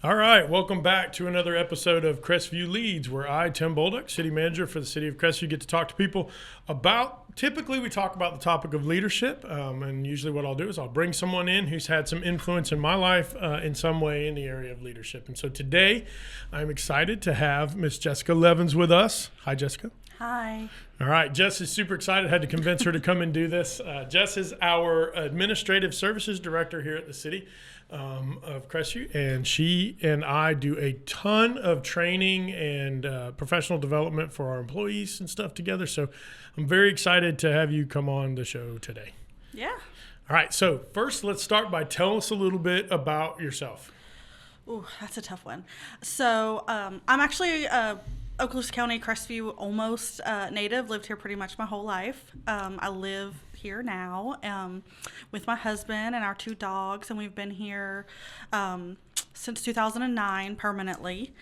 All right, welcome back to another episode of Crestview Leads, where I, Tim Bolduc, City Manager for the City of Crestview, get to talk to people about, typically we talk about the topic of leadership, and usually what I'll do is I'll bring someone in who's had some influence in my life in some way in the area of leadership. And so today, I'm excited to have Miss Jessica Leavins with us. Hi, Jessica. Hi. All right, Jess is super excited. Had to convince her to come and do this. Jess is our Administrative Services Director here at the City of Crestview, and she and I do a ton of training and professional development for our employees and stuff together. So I'm very excited to have you come on the show today. Yeah. All right, so first let's start by telling us a little bit about yourself. Ooh, that's a tough one. So I'm actually Okaloosa County, Crestview, almost native. Lived here pretty much my whole life. I live here now with my husband and our two dogs, and we've been here since 2009 permanently.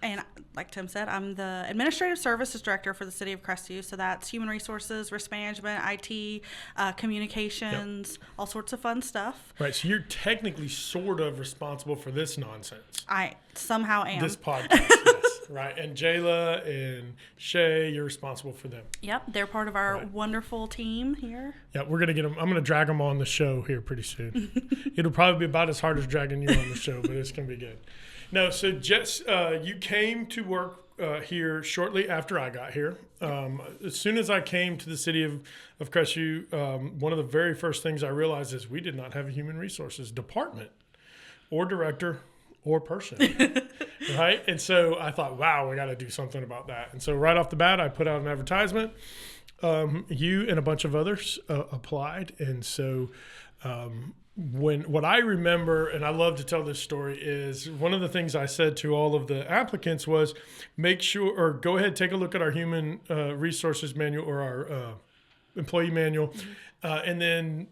And like Tim said, I'm the Administrative Services Director for the City of Crestview. So that's human resources, risk management, IT, communications, all sorts of fun stuff. Right, so you're technically sort of responsible for this nonsense. I somehow am. This podcast, yes. Right, and Jayla and Shay, you're responsible for them. Yep, they're part of our wonderful team here. Yeah, we're going to get them. I'm going to drag them on the show here pretty soon. It'll probably be about as hard as dragging you on the show, but it's going to be good. No, so Jess, you came to work here shortly after I got here. As soon as I came to the city of Crestview, one of the very first things I realized is we did not have a human resources department or director or person, right? And so I thought, wow, we got to do something about that. And so right off the bat, I put out an advertisement. You and a bunch of others applied. And so what I remember, and I love to tell this story, is one of the things I said to all of the applicants was make sure, or go ahead, take a look at our human resources manual or our employee manual, and then,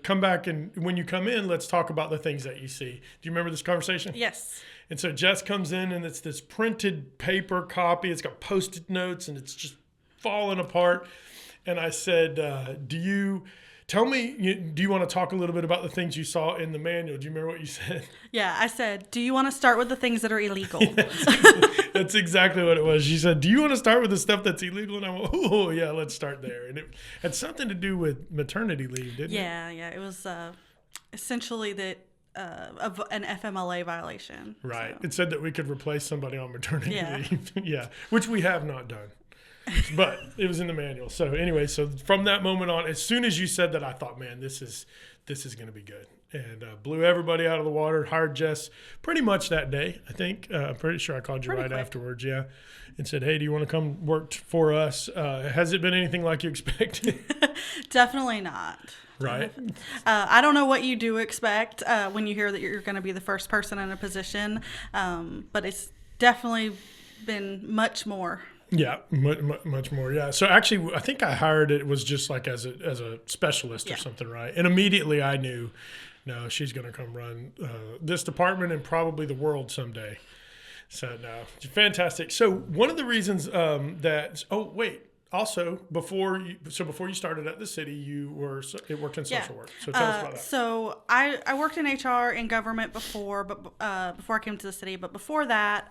come back, and when you come in, let's talk about the things that you see. Do you remember this conversation? Yes. And so Jess comes in, and it's this printed paper copy. It's got Post-it notes, and it's just falling apart. And I said, do you want to talk a little bit about the things you saw in the manual? Do you remember what you said? Yeah, I said, do you want to start with the things that are illegal? That's exactly what it was. She said, do you want to start with the stuff that's illegal? And I went, oh, yeah, let's start there. And it had something to do with maternity leave, didn't it? Yeah. It was essentially that of an FMLA violation. Right. So. It said that we could replace somebody on maternity leave. Yeah, which we have not done. But it was in the manual. So anyway, so from that moment on, as soon as you said that, I thought, man, this is going to be good. And blew everybody out of the water, hired Jess pretty much that day, I think. I'm pretty sure I called you right afterwards, yeah, and said, hey, do you want to come work for us? Has it been anything like you expected? Definitely not. Right. I don't know what you do expect when you hear that you're going to be the first person in a position, but it's definitely been much more. Yeah, much more. Yeah. So actually, I think I hired it was just like as a specialist or something, right? And immediately I knew, no, she's going to come run this department and probably the world someday. So no, fantastic. So one of the reasons also, before you started at the city, you worked in social work. So tell us about that. So I worked in HR and government before I came to the city. But before that,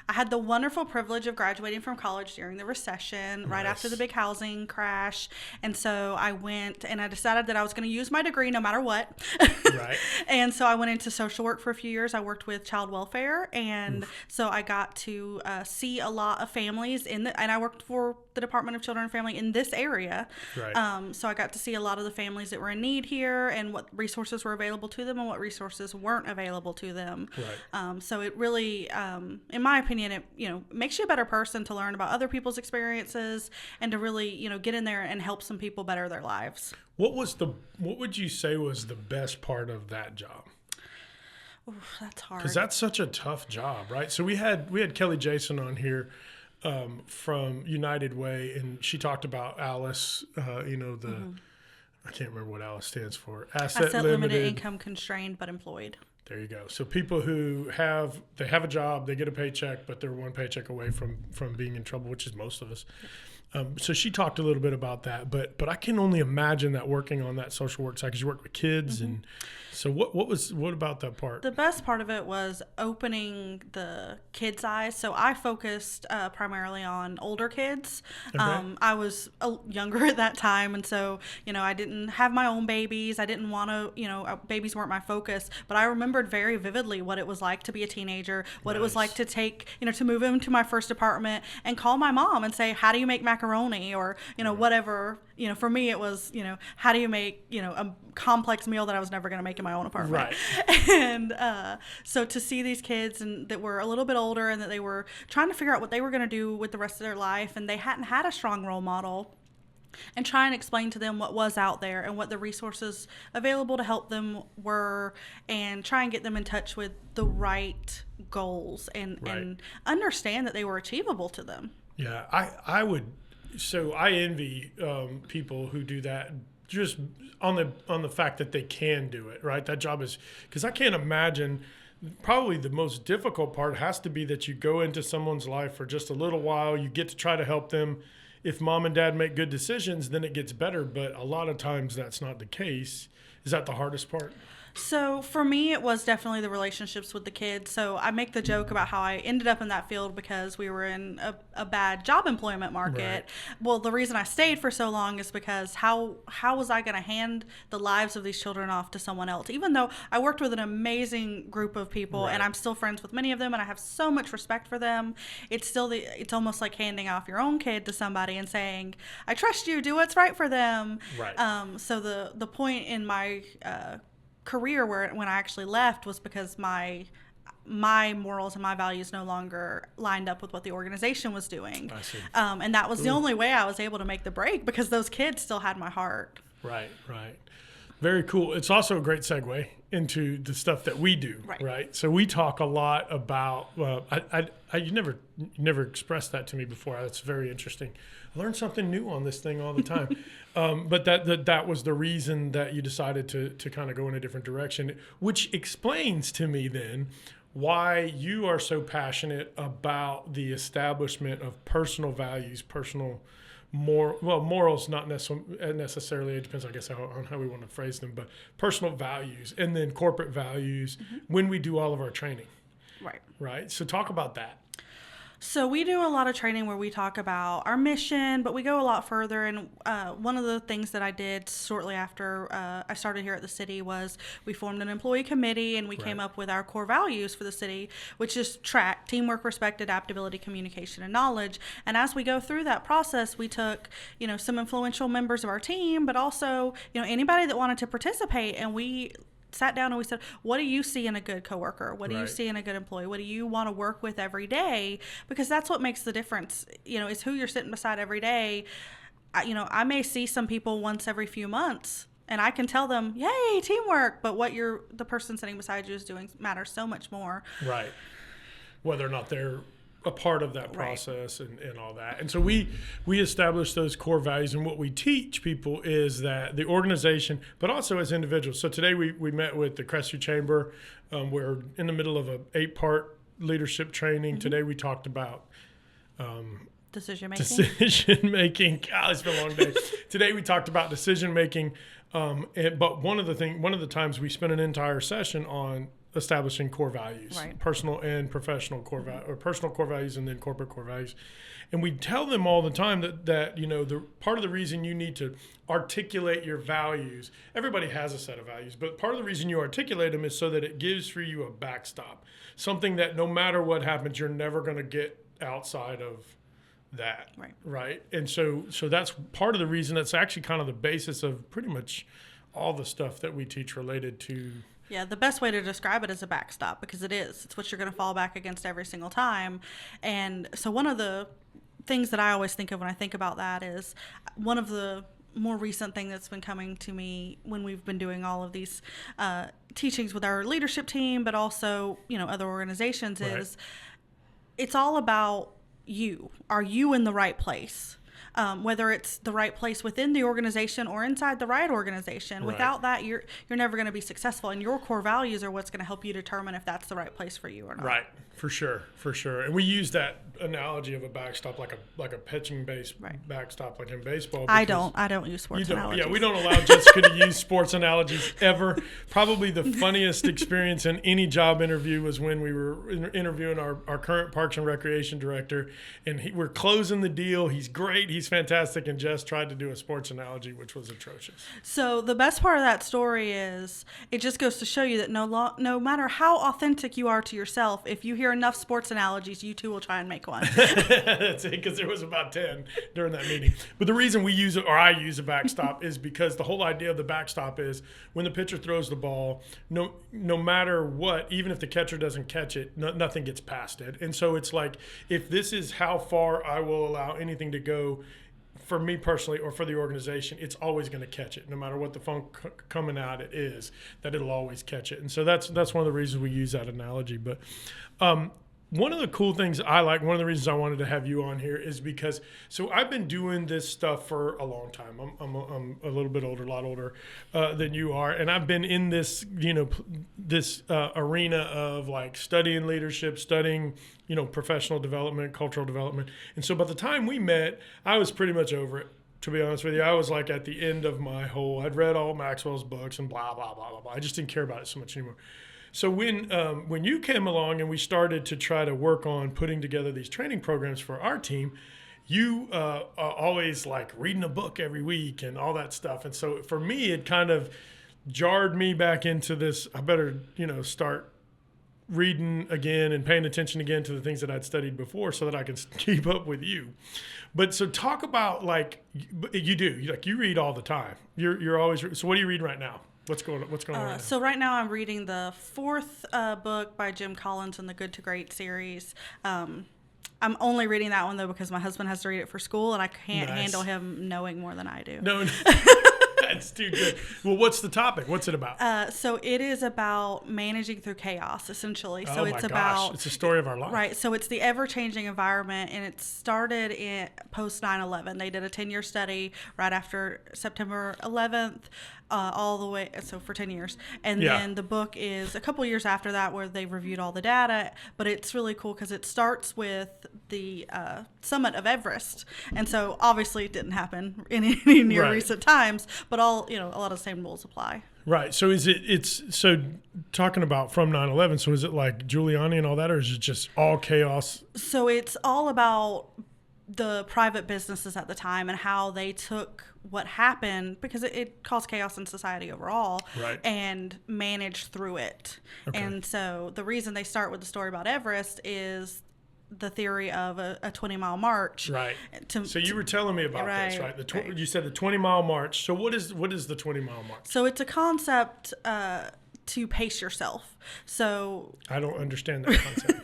I had the wonderful privilege of graduating from college during the recession, right after the big housing crash. And so I went and I decided that I was going to use my degree no matter what. Right. And so I went into social work for a few years. I worked with child welfare, and so I got to see a lot of families and I worked for the Department of Children and Family in this area. Right. So I got to see a lot of the families that were in need here and what resources were available to them and what resources weren't available to them. Right. So it really, in my opinion, it makes you a better person to learn about other people's experiences and to really get in there and help some people better their lives. What would you say was the best part of that job? Ooh, that's hard. Because that's such a tough job, right? So we had Kelly Jason on here from United Way, and she talked about Alice, I can't remember what Alice stands for. Asset limited, income constrained, but employed. There you go. So people who have a job, they get a paycheck, but they're one paycheck away from being in trouble, which is most of us. So she talked a little bit about that, but I can only imagine that working on that social work side, because you work with kids. And so what about that part? The best part of it was opening the kids' eyes. So I focused primarily on older kids. Okay. I was younger at that time, and so, I didn't have my own babies. I didn't want to, babies weren't my focus. But I remembered very vividly what it was like to be a teenager, what it was like to take, to move into my first apartment and call my mom and say, how do you make macaroni, or, whatever. For me, it was, how do you make, a complex meal that I was never going to make in my own apartment. Right. And so to see these kids and that were a little bit older and that they were trying to figure out what they were going to do with the rest of their life, and they hadn't had a strong role model, and try and explain to them what was out there and what the resources available to help them were, and try and get them in touch with the right goals and understand that they were achievable to them. Yeah, I would. So I envy people who do that, just on the fact that they can do it, right? That job is, because I can't imagine, probably the most difficult part has to be that you go into someone's life for just a little while, you get to try to help them. If mom and dad make good decisions, then it gets better, but a lot of times that's not the case. Is that the hardest part? So for me, it was definitely the relationships with the kids. So I make the joke about how I ended up in that field because we were in a bad job employment market. Right. Well, the reason I stayed for so long is because how was I going to hand the lives of these children off to someone else? Even though I worked with an amazing group of people, and I'm still friends with many of them, and I have so much respect for them, it's almost like handing off your own kid to somebody and saying, I trust you, do what's right for them. Right. So the point in my career when I actually left was because my morals and my values no longer lined up with what the organization was doing. I see. And that was the only way I was able to make the break, because those kids still had my heart. Right. Very cool. It's also a great segue into the stuff that we do, right? So we talk a lot about, you never expressed that to me before. That's very interesting. I learn something new on this thing all the time. But that was the reason that you decided to kind of go in a different direction, which explains to me then why you are so passionate about the establishment of personal values, morals, not necessarily, it depends, I guess, on how we want to phrase them, but personal values, and then corporate values when we do all of our training. Right. So talk about that. So we do a lot of training where we talk about our mission, but we go a lot further. And one of the things that I did shortly after I started here at the city was we formed an employee committee, and we came up with our core values for the city, which is track, teamwork, respect, adaptability, communication, and knowledge. And as we go through that process, we took, some influential members of our team, but also, anybody that wanted to participate, and we sat down and we said, what do you see in a good coworker? What do you see in a good employee? What do you want to work with every day? Because that's what makes the difference, is who you're sitting beside every day. I may see some people once every few months, and I can tell them, yay, teamwork, but what the person sitting beside you is doing matters so much more. Right. Whether or not they're a part of that process and all that. And so we establish those core values, and what we teach people is that the organization, but also as individuals. So today we met with the Crestview Chamber. We're in the middle of a 8-part leadership training. Today we talked about decision making. God, it's been a long day. Today we talked about decision making. But one of the times we spent an entire session on establishing core values, personal and professional core values, or personal core values and then corporate core values. And we tell them all the time that the part of the reason you need to articulate your values, everybody has a set of values, but part of the reason you articulate them is so that it gives for you a backstop, something that no matter what happens, you're never going to get outside of that. Right. And so that's part of the reason. That's actually kind of the basis of pretty much all the stuff that we teach related to. Yeah, the best way to describe it is a backstop, because it is. It's what you're going to fall back against every single time. And so one of the things that I always think of when I think about that is one of the more recent thing that's been coming to me when we've been doing all of these teachings with our leadership team, but also, other organizations, is it's all about you. Are you in the right place? whether it's the right place within the organization or inside the right organization. Right. Without that, you're never going to be successful, and your core values are what's going to help you determine if that's the right place for you or not. Right, for sure. And we use that analogy of a backstop like a pitching base backstop like in baseball. I don't use sports analogies. Yeah, we don't allow Jessica to use sports analogies ever. Probably the funniest experience in any job interview was when we were interviewing our current Parks and Recreation director, and we're closing the deal. He's great. He's fantastic. And Jess tried to do a sports analogy, which was atrocious. So the best part of that story is it just goes to show you that no matter how authentic you are to yourself, if you hear enough sports analogies, you too will try and make one. That's it, because there was about 10 during that meeting. But the reason we use it, or I use a backstop, is because the whole idea of the backstop is when the pitcher throws the ball, no matter what, even if the catcher doesn't catch it, nothing gets past it. And so it's like, if this is how far I will allow anything to go, for me personally or for the organization, it's always going to catch it, no matter what the phone coming out it is, that it'll always catch it. And so that's one of the reasons we use that analogy. But one of the cool things I like, one of the reasons I wanted to have you on here is because, so I've been doing this stuff for a long time. I'm a little bit older, a lot older than you are. And I've been in this, this arena of like studying leadership, studying, professional development, cultural development. And so by the time we met, I was pretty much over it. To be honest with you, I was like at the end of my I'd read all Maxwell's books and blah, blah, blah, blah, blah. I just didn't care about it so much anymore. So when you came along and we started to try to work on putting together these training programs for our team, you are always like reading a book every week and all that stuff. And so for me, it kind of jarred me back into this, I better, start reading again and paying attention again to the things that I'd studied before so that I can keep up with you. But so talk about you read all the time. You're always, so what are you reading right now? What's going on right now? So right now I'm reading the fourth book by Jim Collins in the Good to Great series. I'm only reading that one, though, because my husband has to read it for school, and I can't handle him knowing more than I do. No. That's too good. Well, what's the topic? What's it about? So it is about managing through chaos, essentially. So it's It's a story of our life. Right. So it's the ever-changing environment, and it started in post 9/11. They did a 10-year study right after September 11th, all the way, so for 10 years. And then the book is a couple years after that, where they reviewed all the data. But it's really cool because it starts with the summit of Everest. And so obviously it didn't happen in any near recent times, but a lot of the same rules apply. Right. So it's talking about from 9/11, so is it like Giuliani and all that, or is it just all chaos? So it's all about the private businesses at the time and how they took what happened, because it caused chaos in society overall, and managed through it. Okay. And so the reason they start with the story about Everest is the theory of a 20-mile march. Right. So you were telling me about this, right? You said the 20-mile march. So what is the 20-mile march? So it's a concept to pace yourself. So I don't understand that concept.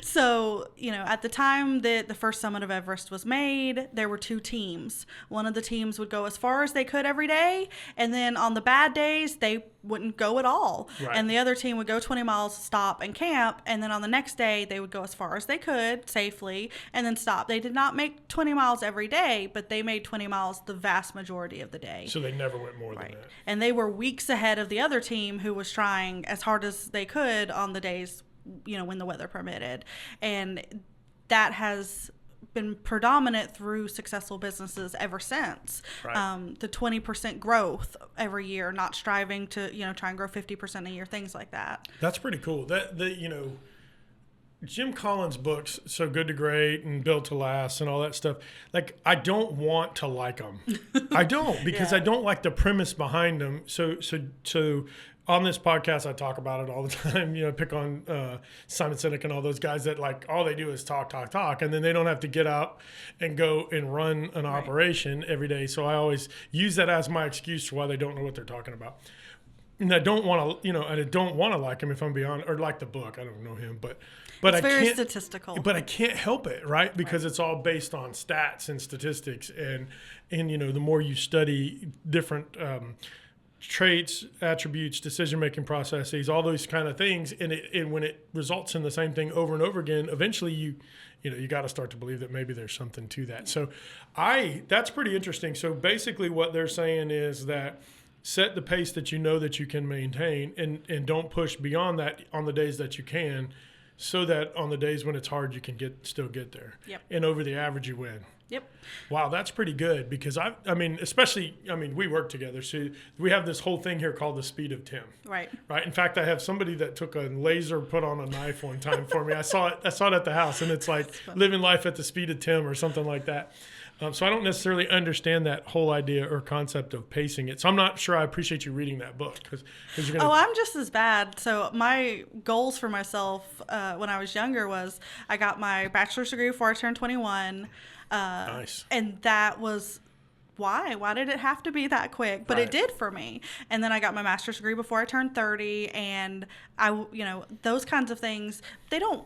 So, at the time that the first summit of Everest was made, there were two teams. One of the teams would go as far as they could every day, and then on the bad days, they wouldn't go at all. Right. And the other team would go 20 miles, stop, and camp, and then on the next day, they would go as far as they could safely, and then stop. They did not make 20 miles every day, but they made 20 miles the vast majority of the day. So they never went more than that. And they were weeks ahead of the other team, who was trying as hard as they could on the days, when the weather permitted. And that has been predominant through successful businesses ever since. Right. The 20% growth every year, not striving to, try and grow 50% a year, things like that. That's pretty cool. Jim Collins' books, So Good to Great and Built to Last and all that stuff, like, I don't want to like them. I don't, because I don't like the premise behind them. So on this podcast, I talk about it all the time. Pick on Simon Sinek and all those guys that, like, all they do is talk, and then they don't have to get out and go and run an operation every day. So I always use that as my excuse for why they don't know what they're talking about. And I don't want to, like him, if I'm being honest, or like the book. I don't know him, but it's very statistical. But I can't help it, right? Because it's all based on stats and statistics, and the more you study different traits, attributes, decision-making processes, all those kind of things. And when it results in the same thing over and over again, eventually you got to start to believe that maybe there's something to that. So that's pretty interesting. So basically what they're saying is that set the pace that you know that you can maintain, and don't push beyond that on the days that you can, so that on the days when it's hard, you can still get there. Yep. And over the average, you win. Yep. Wow, that's pretty good, because we work together. So we have this whole thing here called the speed of Tim. Right. Right. In fact, I have somebody that took a laser, put on a knife one time for me. I saw it at the house, and it's like living life at the speed of Tim or something like that. So I don't necessarily understand that whole idea or concept of pacing it. So I'm not sure I appreciate you reading that book, because you're going to... Oh, I'm just as bad. So my goals for myself when I was younger was I got my bachelor's degree before I turned 21. Nice. And that was why? Why did it have to be that quick? But Right. It did for me. And then I got my master's degree before I turned 30. And those kinds of things, they don't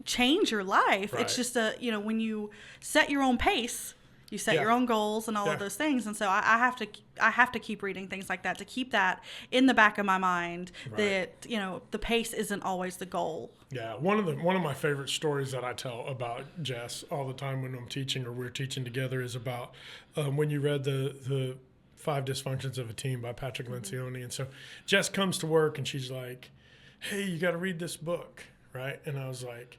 change your life. Right. It's just when you set your own pace, you set your own goals and all of those things. And so I have to keep reading things like that to keep that in the back of my mind, that, the pace isn't always the goal. Yeah. One of my favorite stories that I tell about Jess all the time when I'm teaching, or we're teaching together, is about when you read the 5 Dysfunctions of a Team by Patrick Lencioni. And so Jess comes to work and she's like, hey, you got to read this book. Right. And I was like,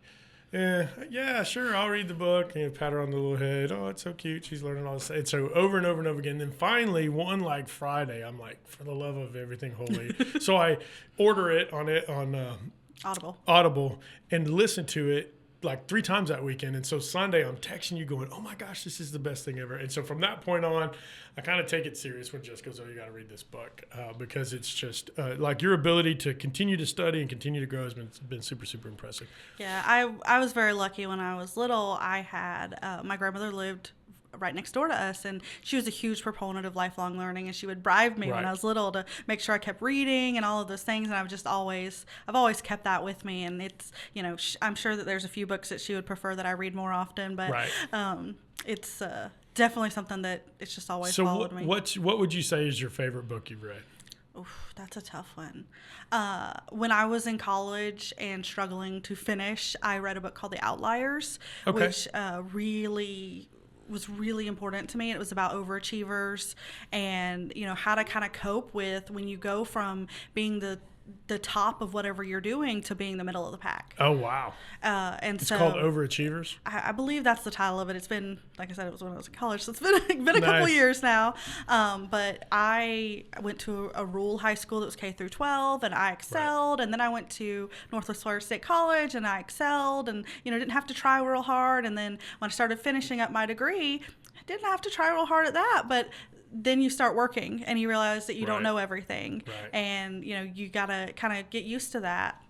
yeah, sure, I'll read the book. Pat her on the little head. Oh, it's so cute. She's learning all this. And so over and over and over again. Then finally, one like Friday, I'm like, for the love of everything holy. So I order it on Audible and listen to it like 3 times that weekend. And so Sunday, I'm texting you going, oh my gosh, this is the best thing ever. And so from that point on, I kind of take it serious when Jess goes, oh, you got to read this book, because it's just like your ability to continue to study and continue to grow has been super, super impressive. Yeah, I was very lucky when I was little. I had my grandmother lived right next door to us, and she was a huge proponent of lifelong learning, and she would bribe me when I was little to make sure I kept reading and all of those things, and I've always kept that with me. And it's, I'm sure that there's a few books that she would prefer that I read more often, but it's definitely something that it's just always followed me. What would you say is your favorite book you've read? Oof, that's a tough one. When I was in college and struggling to finish, I read a book called The Outliers, which was really important to me. It was about overachievers and, how to kind of cope with when you go from being the top of whatever you're doing to being the middle of the pack. Oh, wow. It's called Overachievers? I believe that's the title of it. It's been, like I said, it was when I was in college, so it's been a couple years now. But I went to a rural high school that was K through 12, and I excelled. And then I went to Northwest Florida State College, and I excelled, and, didn't have to try real hard. And then when I started finishing up my degree, I didn't have to try real hard at that, but then you start working and you realize that you don't know everything. And, you got to kind of get used to that.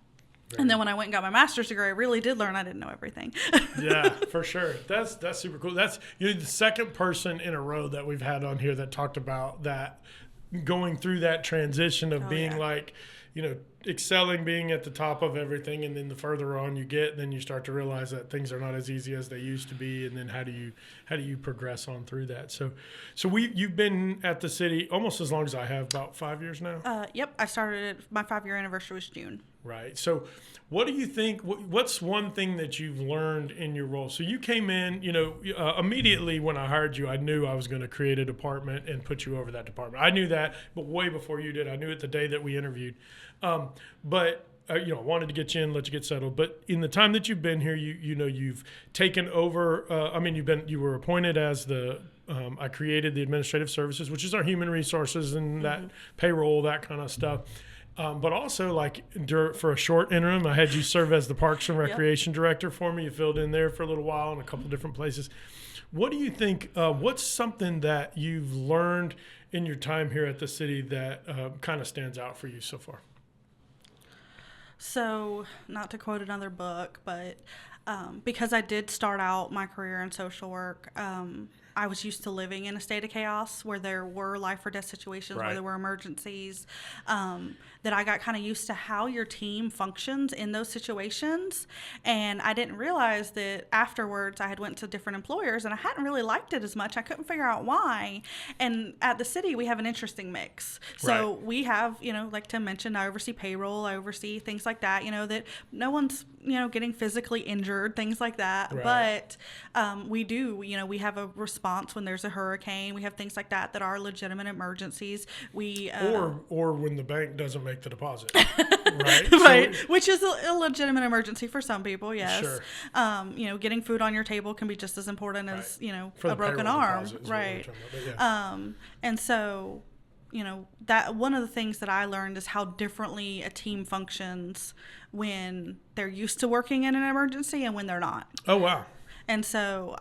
And then when I went and got my master's degree, I really did learn I didn't know everything. Yeah, for sure. That's super cool. That's the second person in a row that we've had on here that talked about that, going through that transition of being like, excelling, being at the top of everything, and then the further on you get, then you start to realize that things are not as easy as they used to be, and then how do you progress on through that? So you've been at the city almost as long as I have, about 5 years now. Yep, I started. My 5-year anniversary was June. Right. So what do you think? What's one thing that you've learned in your role? So you came in, immediately when I hired you, I knew I was going to create a department and put you over that department. I knew that, but way before you did. I knew it the day that we interviewed. But wanted to get you in, let you get settled. But in the time that you've been here, you've taken over. You were appointed as I created the administrative services, which is our human resources and that payroll, that kind of stuff. But also, for a short interim, I had you serve as the Parks and Recreation Director for me. You filled in there for a little while in a couple different places. What do you think? What's something that you've learned in your time here at the city that kind of stands out for you so far? So, not to quote another book, but because I did start out my career in social work, I was used to living in a state of chaos where there were life or death situations, Right. where there were emergencies, that I got kind of used to how your team functions in those situations. And I didn't realize that afterwards I had went to different employers and I hadn't really liked it as much. I couldn't figure out why. And at the city, we have an interesting mix. So Right. we have, like Tim mentioned, I oversee payroll, I oversee things like that, that no one's, getting physically injured, things like that. Right. But we do, we have a response when there's a hurricane. We have things like that are legitimate emergencies. We Or when the bank doesn't make the deposit, right? right, So, which is a legitimate emergency for some people, yes. Sure. Getting food on your table can be just as important as, For a the broken payroll arm. deposit is what we're Right. talking about, but yeah. And so, that one of the things that I learned is how differently a team functions when they're used to working in an emergency and when they're not. Oh, wow. And so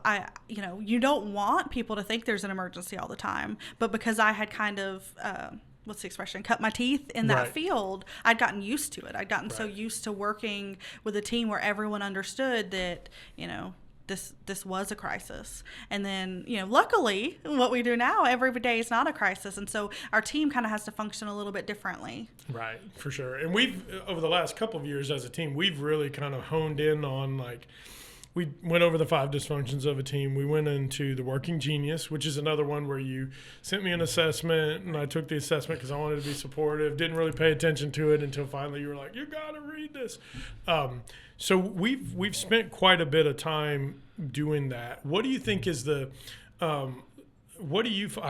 you don't want people to think there's an emergency all the time, but because I had kind of, what's the expression, cut my teeth in that Right. field, I'd gotten used to it. I'd gotten so Right. used to working with a team where everyone understood that, this was a crisis. And then, luckily what we do now every day is not a crisis. And so our team kind of has to function a little bit differently. Right, for sure. And we've, over the last couple of years as a team, we've really kind of honed in on we went over the 5 dysfunctions of a team. We went into the working genius, which is another one where you sent me an assessment and I took the assessment because I wanted to be supportive. Didn't really pay attention to it until finally you were like, you got to read this. So we've spent quite a bit of time doing that. What do you think is I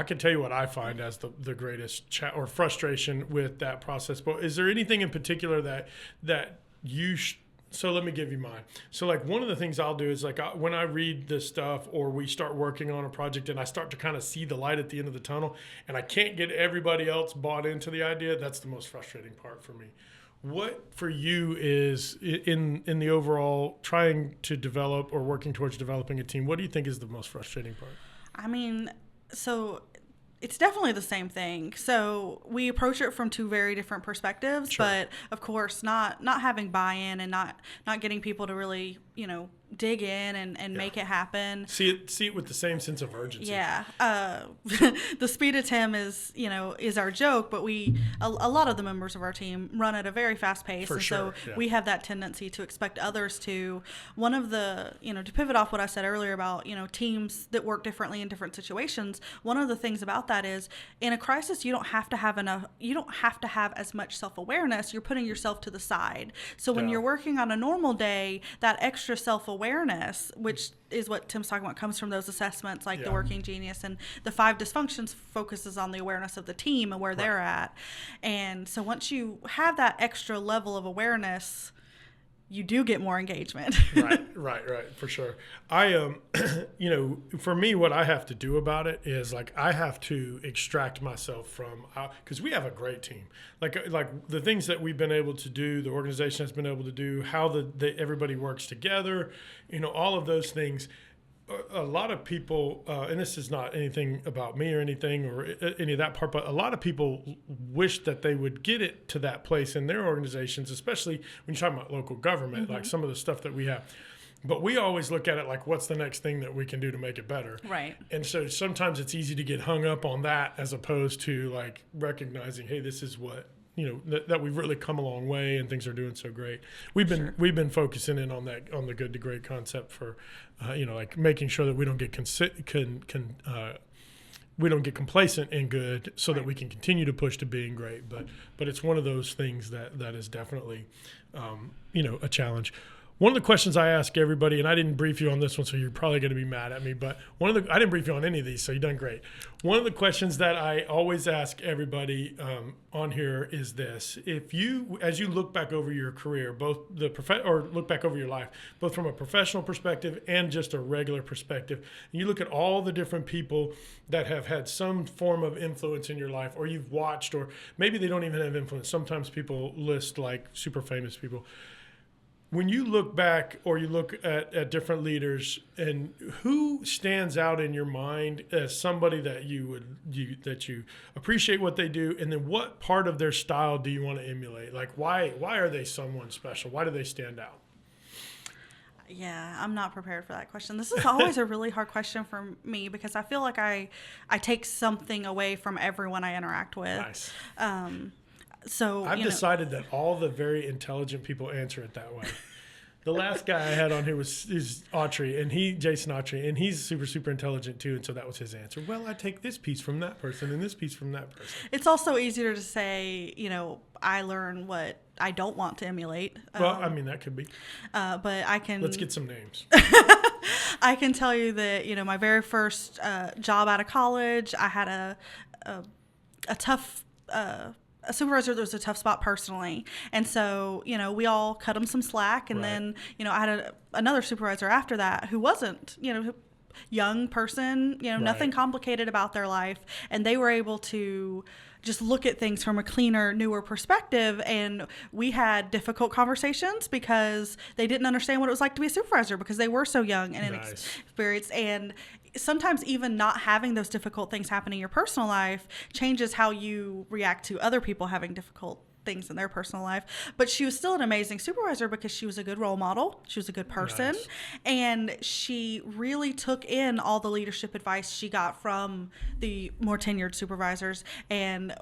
can tell you what I find as the greatest or frustration with that process. But is there anything in particular that you so let me give you mine. So one of the things I'll do is when I read this stuff or we start working on a project and I start to kind of see the light at the end of the tunnel and I can't get everybody else bought into the idea, that's the most frustrating part for me. What for you is in the overall trying to develop or working towards developing a team, what do you think is the most frustrating part? I mean, so it's definitely the same thing. So we approach it from 2 very different perspectives, Sure. but of course not having buy-in and not getting people to really, dig in and make it happen. See it with the same sense of urgency. Yeah. The speed of Tim is our joke, but a lot of the members of our team run at a very fast pace. For and sure, so yeah. we have that tendency to expect others to. One of the, to pivot off what I said earlier about, teams that work differently in different situations, one of the things about that is in a crisis, you don't have to have as much self-awareness. You're putting yourself to the side. So when you're working on a normal day, that extra self-awareness, which is what Tim's talking about, comes from those assessments like the working genius, and the 5 dysfunctions focuses on the awareness of the team and where they're at. And so once you have that extra level of awareness, you do get more engagement. Right, for sure. I for me, what I have to do about it is I have to extract myself from, because we have a great team. Like the things that we've been able to do, the organization has been able to do, how everybody works together, all of those things. A lot of people, and this is not anything about me or anything or any of that part, but a lot of people wish that they would get it to that place in their organizations, especially when you're talking about local government, like some of the stuff that we have. But we always look at it like, what's the next thing that we can do to make it better? Right. And so sometimes it's easy to get hung up on that as opposed to recognizing, hey, this is what, that we've really come a long way and things are doing so great. We've been focusing in on that, on the good to great concept for, making sure that we don't get we don't get complacent in good, so that we can continue to push to being great. But it's one of those things that is definitely, a challenge. One of the questions I ask everybody, and I didn't brief you on this one, so you're probably going to be mad at me, but I didn't brief you on any of these, so you've done great. One of the questions that I always ask everybody on here is this: as you look back over your career, look back over your life, both from a professional perspective and just a regular perspective, and you look at all the different people that have had some form of influence in your life, or you've watched, or maybe they don't even have influence. Sometimes people list super famous people. When you look back or you look at different leaders, and who stands out in your mind as somebody that you appreciate what they do, and then what part of their style do you want to emulate? Why are they someone special? Why do they stand out? Yeah, I'm not prepared for that question. This is always a really hard question for me because I feel like I take something away from everyone I interact with. Nice. So I've decided that all the very intelligent people answer it that way. The last guy I had on here is Autry, and Jason Autry, and he's super, super intelligent too, and so that was his answer. Well, I take this piece from that person and this piece from that person. It's also easier to say, I learn what I don't want to emulate. Well, I mean, that could be. But I can... Let's get some names. I can tell you that, my very first job out of college, I had a tough... a supervisor that was a tough spot personally. And so, we all cut him some slack. And then, I had another supervisor after that who wasn't, young person, nothing complicated about their life. And they were able to just look at things from a cleaner, newer perspective. And we had difficult conversations because they didn't understand what it was like to be a supervisor because they were so young and inexperienced. And sometimes even not having those difficult things happen in your personal life changes how you react to other people having difficult things in their personal life. But she was still an amazing supervisor because she was a good role model. She was a good person. Nice. And she really took in all the leadership advice she got from the more tenured supervisors. And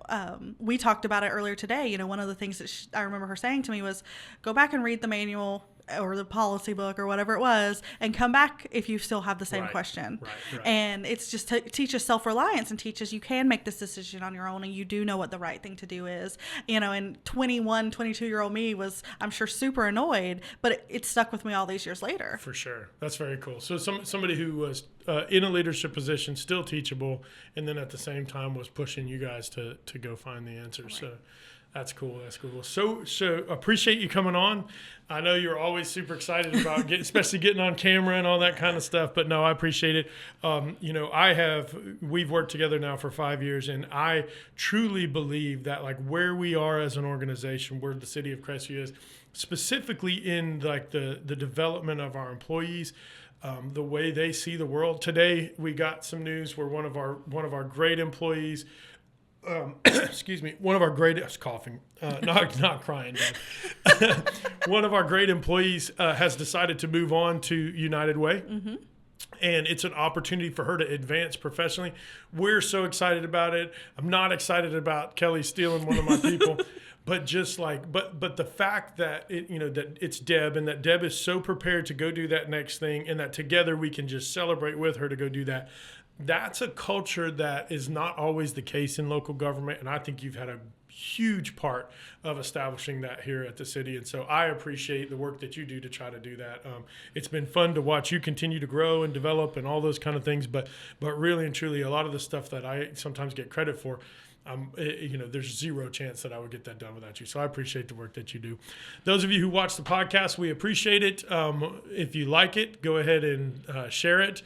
we talked about it earlier today. One of the things that I remember her saying to me was, go back and read the manual or the policy book or whatever it was and come back if you still have the same question. Right. And it's just teaches self-reliance and teaches you can make this decision on your own and you do know what the right thing to do is. And 21, 22-year-old me was, I'm sure, super annoyed, but it stuck with me all these years later. For sure. That's very cool. So somebody who was in a leadership position, still teachable, and then at the same time was pushing you guys to go find the answers. Right. So that's cool. That's cool. So appreciate you coming on. I know you're always super excited about especially getting on camera and all that kind of stuff. But no, I appreciate it. We've worked together now for 5 years, and I truly believe that like where we are as an organization, where the city of Crestview is, specifically in like the development of our employees, the way they see the world. Today, we got some news where one of our great employees. One of our great, I was coughing, not crying. One of our great employees has decided to move on to United Way. Mm-hmm. And it's an opportunity for her to advance professionally. We're so excited about it. I'm not excited about Kelly stealing one of my people. But just like, but the fact that that it's Deb and that Deb is so prepared to go do that next thing and that together we can just celebrate with her to go do that. That's a culture that is not always the case in local government. And I think you've had a huge part of establishing that here at the city. And so I appreciate the work that you do to try to do that. It's been fun to watch you continue to grow and develop and all those kind of things. But really and truly, a lot of the stuff that I sometimes get credit for, there's zero chance that I would get that done without you. So I appreciate the work that you do. Those of you who watch the podcast, we appreciate it. If you like it, go ahead and share it.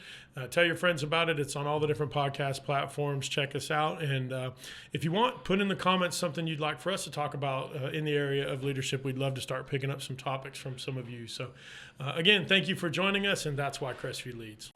Tell your friends about it. It's on all the different podcast platforms. Check us out. And if you want, put in the comments something you'd like for us to talk about in the area of leadership. We'd love to start picking up some topics from some of you. So again, thank you for joining us. And that's why Crestview leads.